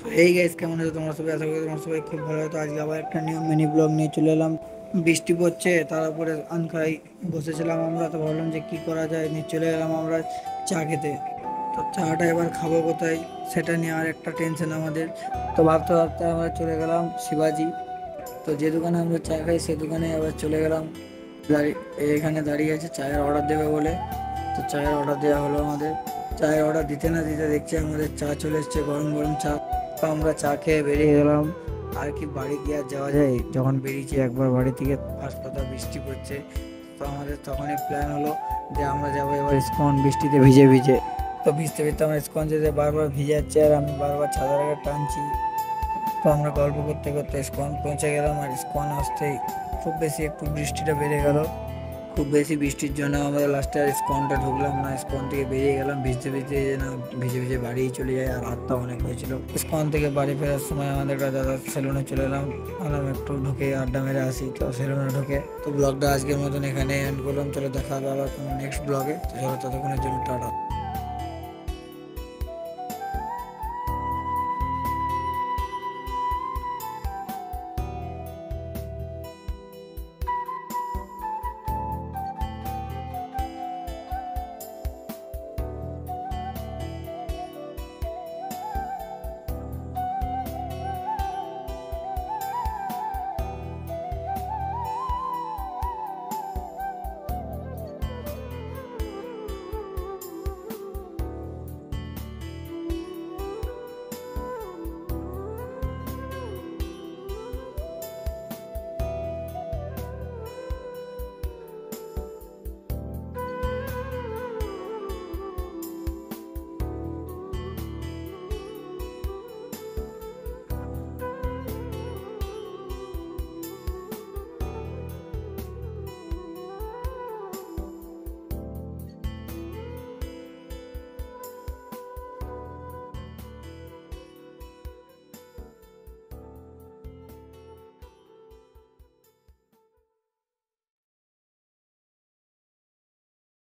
এই গাইস, কেমন আছো তোমরা সবাই? আশা করি তোমরা সবাই খুব ভালো আছো। আজকে আবার একটা নিউ মিনি ব্লগ নিয়ে চলে এলাম। বৃষ্টি পড়ছে, তার উপরে আনখাই বসেছিলাম আমরা, তো ভাবলাম যে কি করা যায়, নিয়ে চলে এলাম আমরা চা খেতে। তো চাটা এবার খাবো কোথায়, সেটা নিয়ে আর একটা টেনশন আমাদের। তো ভাবতে ভাবতে আমরা চলে গেলাম শিবাজি। তো যে দোকানে আমরা চা খাই সেই দোকানে আবার চলে গেলাম। দাঁড়িয়ে এখানে দাঁড়িয়ে আছে চায়ের অর্ডার দেবে বলে। তো চায়ের অর্ডার দেওয়া হলো আমাদের। চায়ের অর্ডার দিতে না দিতে দেখছি আমাদের চা চলে এসছে, গরম গরম চা। তো আমরা চা খেয়ে বেরিয়ে গেলাম। আর কি বাড়ি গিয়ে আর যাওয়া যায়? যখন বেরিয়েছি একবার বাড়ি থেকে, ফার্স্ট কথা বৃষ্টি পড়ছে। তো আমাদের তখনই প্ল্যান হলো যে আমরা যাবো এবার ইস্কন, বৃষ্টিতে ভিজে ভিজে। তো ভিজতে ভিজতে আমার ইস্কন যেতে বারবার ভিজে যাচ্ছে, আর আমি বারবার ছাতাটাকে টানছি। তো আমরা গল্প করতে করতে ইস্কন পৌঁছে গেলাম, আর ইস্কন আসতেই খুব বেশি একটু বৃষ্টিটা বেড়ে গেল। খুব বেশি বৃষ্টির জন্য আমরা লাস্টে আর ইস্কনটা ঢুকলাম না, ইস্কন থেকে বেরিয়ে গেলাম ভিজতে ভিজতে, যেন ভিজে ভিজে বাড়ি চলে যায়। আর রাতটা অনেক হয়েছিল। ইস্কন থেকে বাড়ি ফেরার সময় আমাদের একটা দাদা সেলুনে চলে এলাম। ভাবলাম একটু ঢুকে আড্ডা মেরে আসি, তো সেলুনে ঢুকে। তো ব্লগটা আজকের মতন এখানে এন্ড করলাম। চলো দেখা হবে আবার কোনো নেক্সট ব্লগে। তো চলো, ততক্ষণের জন্য টাটা।